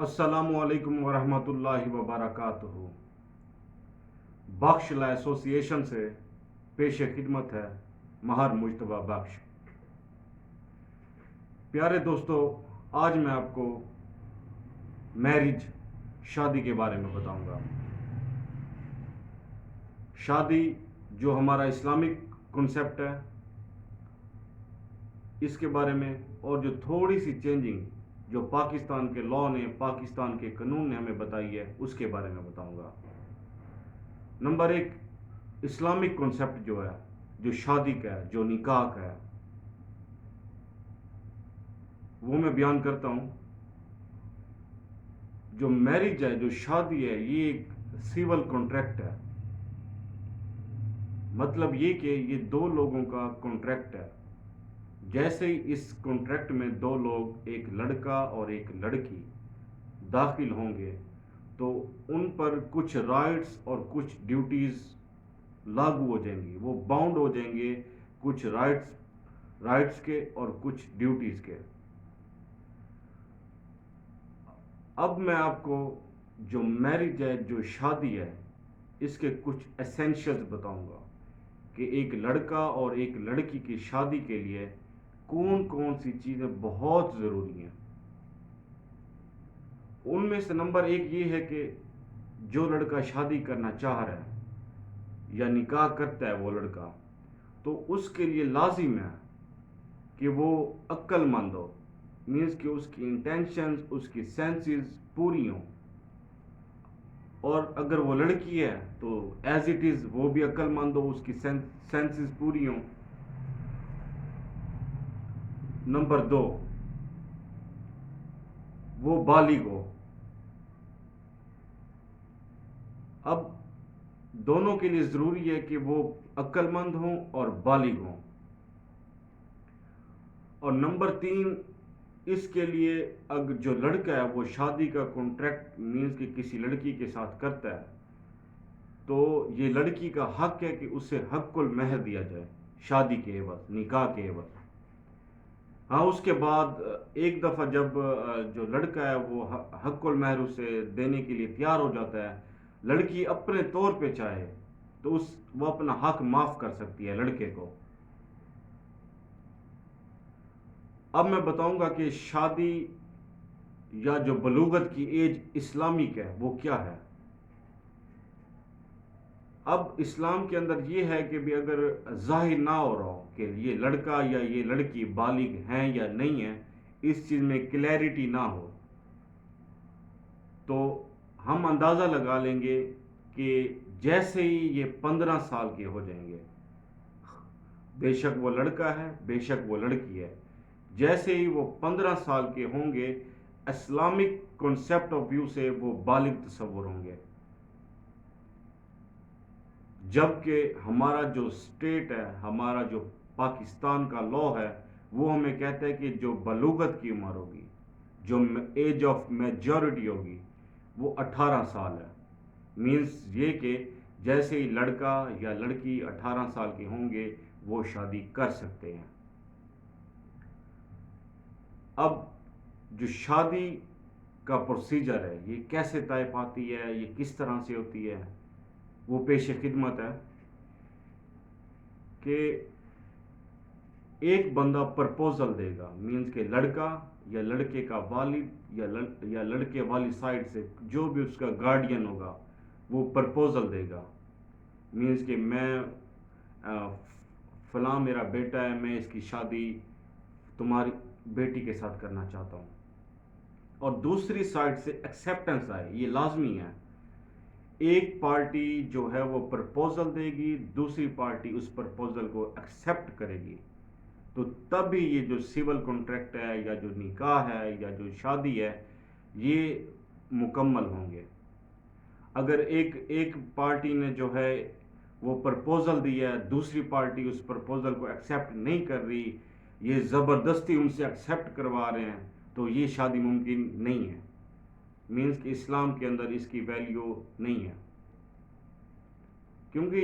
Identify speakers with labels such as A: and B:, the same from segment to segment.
A: السلام علیکم ورحمۃ اللہ وبرکاتہ۔ بخش لا ایسوسی ایشن سے پیش خدمت ہے مہر مجتبہ بخش۔ پیارے دوستو، آج میں آپ کو میرج، شادی کے بارے میں بتاؤں گا۔ شادی جو ہمارا اسلامک کنسیپٹ ہے اس کے بارے میں، اور جو تھوڑی سی چینجنگ جو پاکستان کے لاء نے، پاکستان کے قانون نے ہمیں بتائی ہے، اس کے بارے میں بتاؤں گا۔ نمبر ایک، اسلامک کنسیپٹ جو ہے، جو شادی کا ہے، جو نکاح کا ہے، وہ میں بیان کرتا ہوں۔ جو میرج ہے، جو شادی ہے، یہ ایک سیول کانٹریکٹ ہے۔ مطلب یہ کہ یہ دو لوگوں کا کانٹریکٹ ہے۔ جیسے ہی اس کانٹریکٹ میں دو لوگ، ایک لڑکا اور ایک لڑکی داخل ہوں گے تو ان پر کچھ رائٹس اور کچھ ڈیوٹیز لاگو ہو جائیں گی، وہ باؤنڈ ہو جائیں گے کچھ رائٹس کے اور کچھ ڈیوٹیز کے۔ اب میں آپ کو جو میرج ہے، جو شادی ہے، اس کے کچھ ایسینشلز بتاؤں گا کہ ایک لڑکا اور ایک لڑکی کی شادی کے لیے کون کون سی چیزیں بہت ضروری ہیں۔ ان میں سے نمبر ایک یہ ہے کہ جو لڑکا شادی کرنا چاہ رہا ہے یا نکاح کرتا ہے وہ لڑکا، تو اس کے لیے لازم ہے کہ وہ عقل مند ہو، مینس کہ اس کی انٹینشنز، اس کی سینسز پوری ہوں۔ اور اگر وہ لڑکی ہے تو ایز اٹ از وہ بھی عقل مند ہو، اس کی سینسز پوری ہوں۔ نمبر دو، وہ بالغ ہو۔ اب دونوں کے لیے ضروری ہے کہ وہ عقل مند ہوں اور بالغ ہوں۔ اور نمبر تین، اس کے لیے اگر جو لڑکا ہے وہ شادی کا کانٹریکٹ مینس کہ کسی لڑکی کے ساتھ کرتا ہے تو یہ لڑکی کا حق ہے کہ اسے حق المہر دیا جائے، شادی کے عوض، نکاح کے عوض۔ ہاں، اس کے بعد ایک دفعہ جب جو لڑکا ہے وہ حق المہر اسے دینے کے لیے تیار ہو جاتا ہے، لڑکی اپنے طور پہ چاہے تو وہ اپنا حق معاف کر سکتی ہے لڑکے کو۔ اب میں بتاؤں گا کہ شادی یا جو بلوغت کی ایج اسلامک ہے وہ کیا ہے۔ اب اسلام کے اندر یہ ہے کہ بھی اگر ظاہر نہ ہو رہا ہو کہ یہ لڑکا یا یہ لڑکی بالغ ہیں یا نہیں ہیں، اس چیز میں کلیئرٹی نہ ہو، تو ہم اندازہ لگا لیں گے کہ جیسے ہی یہ 15 سال کے ہو جائیں گے، بے شک وہ لڑکا ہے، بے شک وہ لڑکی ہے، جیسے ہی وہ 15 سال کے ہوں گے، اسلامک کنسیپٹ آف ویو سے وہ بالغ تصور ہوں گے۔ جبکہ ہمارا جو سٹیٹ ہے، ہمارا جو پاکستان کا لاء ہے، وہ ہمیں کہتا ہے کہ جو بلوغت کی عمر ہوگی، جو ایج آف میجورٹی ہوگی، وہ 18 سال ہے۔ مینس یہ کہ جیسے ہی لڑکا یا لڑکی 18 سال کے ہوں گے وہ شادی کر سکتے ہیں۔ اب جو شادی کا پروسیجر ہے، یہ کیسے طے پاتی ہے، یہ کس طرح سے ہوتی ہے، وہ پیش خدمت ہے کہ ایک بندہ پرپوزل دے گا، مینس کہ لڑکا یا لڑکے کا والد یا لڑکے والی سائڈ سے جو بھی اس کا گارڈین ہوگا وہ پرپوزل دے گا، مینس کہ میں فلاں میرا بیٹا ہے، میں اس کی شادی تمہاری بیٹی کے ساتھ کرنا چاہتا ہوں۔ اور دوسری سائڈ سے ایکسیپٹنس آئے، یہ لازمی ہے۔ ایک پارٹی جو ہے وہ پرپوزل دے گی، دوسری پارٹی اس پرپوزل کو ایکسیپٹ کرے گی، تو تب ہی یہ جو سول کانٹریکٹ ہے یا جو نکاح ہے یا جو شادی ہے یہ مکمل ہوں گے۔ اگر ایک پارٹی نے جو ہے وہ پرپوزل دیا ہے، دوسری پارٹی اس پرپوزل کو ایکسیپٹ نہیں کر رہی، یہ زبردستی ان سے ایکسیپٹ کروا رہے ہیں، تو یہ شادی ممکن نہیں ہے۔ مینس کہ اسلام کے اندر اس کی ویلیو نہیں ہے، کیونکہ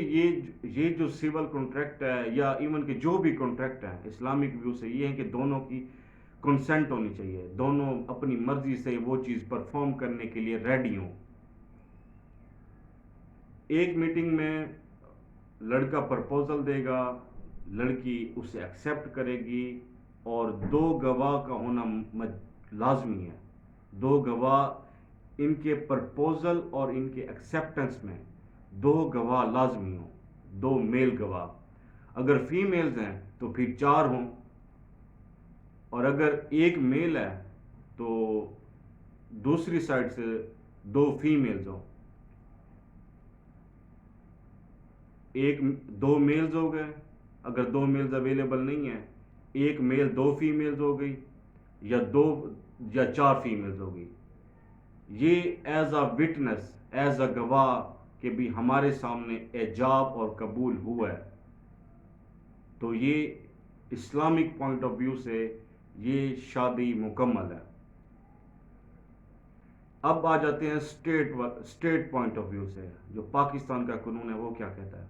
A: یہ جو سول کانٹریکٹ ہے یا ایون کہ جو بھی کانٹریکٹ ہے اسلامک ویو سے، یہ ہے کہ دونوں کی کنسنٹ ہونی چاہیے، دونوں اپنی مرضی سے وہ چیز پرفارم کرنے کے لیے ریڈی ہوں۔ ایک میٹنگ میں لڑکا پرپوزل دے گا، لڑکی اسے ایکسیپٹ کرے گی، اور دو گواہ کا ہونا لازمی ہے۔ دو گواہ ان کے پرپوزل اور ان کے ایکسیپٹنس میں دو گواہ لازمی ہوں، دو میل گواہ۔ اگر فیمیلز ہیں تو پھر 4 ہوں، اور اگر ایک میل ہے تو دوسری سائڈ سے 2 فیمیلز ہوں۔ دو میلز ہو گئے، اگر 2 میلز اویلیبل نہیں ہیں، ایک میل 2 فیمیلز ہو گئی، یا 2 یا 4 فیمیلز ہو گئی۔ یہ as a witness, as a گواہ کہ بھی ہمارے سامنے ایجاب اور قبول ہوا ہے، تو یہ اسلامک پوائنٹ آف ویو سے یہ شادی مکمل ہے۔ اب آ جاتے ہیں اسٹیٹ پوائنٹ آف ویو سے، جو پاکستان کا قانون ہے وہ کیا کہتا ہے۔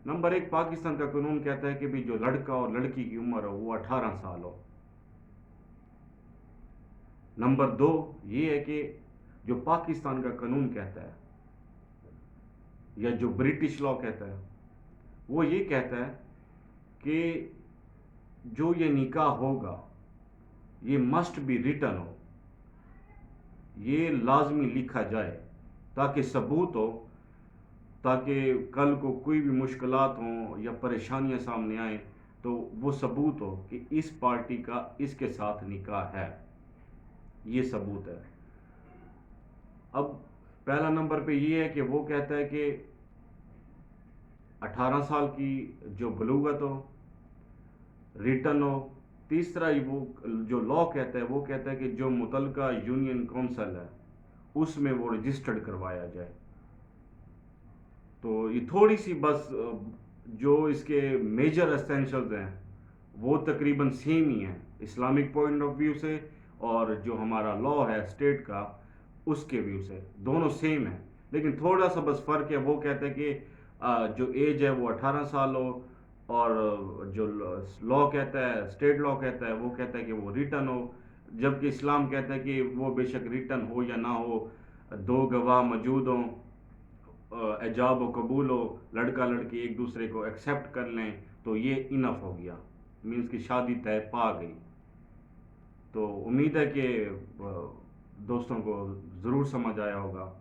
A: نمبر 1، پاکستان کا قانون کہتا ہے کہ بھی جو لڑکا اور لڑکی کی عمر ہو وہ 18 سال ہو۔ نمبر 2 یہ ہے کہ جو پاکستان کا قانون کہتا ہے یا جو برٹش لا کہتا ہے، وہ یہ کہتا ہے کہ جو یہ نکاح ہوگا یہ مسٹ بی ریٹن ہو، یہ لازمی لکھا جائے تاکہ ثبوت ہو، تاکہ کل کو کوئی بھی مشکلات ہوں یا پریشانیاں سامنے آئیں تو وہ ثبوت ہو کہ اس پارٹی کا اس کے ساتھ نکاح ہے، یہ ثبوت ہے۔ اب پہلا نمبر پہ یہ ہے کہ وہ کہتا ہے کہ 18 سال کی جو بلوغت ہو، ریٹن ہو۔ تیسرا وہ جو لا کہتا ہے وہ کہتا ہے کہ جو متعلقہ یونین کونسل ہے اس میں وہ رجسٹرڈ کروایا جائے۔ تو یہ تھوڑی سی بس جو اس کے میجر اسینشلز ہیں وہ تقریباً سیم ہی ہیں اسلامک پوائنٹ آف ویو سے، اور جو ہمارا لا ہے اسٹیٹ کا اس کے ویو سے دونوں سیم ہیں، لیکن تھوڑا سا بس فرق ہے۔ وہ کہتا ہے کہ جو ایج ہے وہ 18 سال ہو، اور جو لا کہتا ہے، اسٹیٹ لا کہتا ہے، وہ کہتا ہے کہ وہ ریٹن ہو، جبکہ اسلام کہتا ہے کہ وہ بے شک ریٹن ہو یا نہ ہو، 2 گواہ موجود ہوں، ایجاب و قبول ہو، لڑکا لڑکی ایک دوسرے کو ایکسیپٹ کر لیں، تو یہ انف ہو گیا، مینس کی شادی طے پا گئی۔ تو امید ہے کہ دوستوں کو ضرور سمجھ آیا ہوگا۔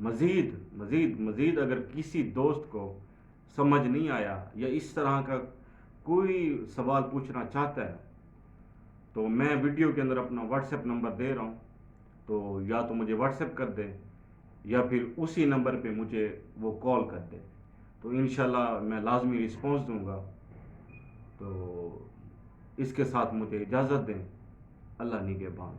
A: مزید اگر کسی دوست کو سمجھ نہیں آیا یا اس طرح کا کوئی سوال پوچھنا چاہتا ہے تو میں ویڈیو کے اندر اپنا واٹس ایپ نمبر دے رہا ہوں، تو یا تو مجھے واٹس ایپ کر دے یا پھر اسی نمبر پہ مجھے وہ کال کر دے، تو انشاءاللہ میں لازمی رسپانس دوں گا۔ تو اس کے ساتھ مجھے اجازت دیں، اللہ نگہبان۔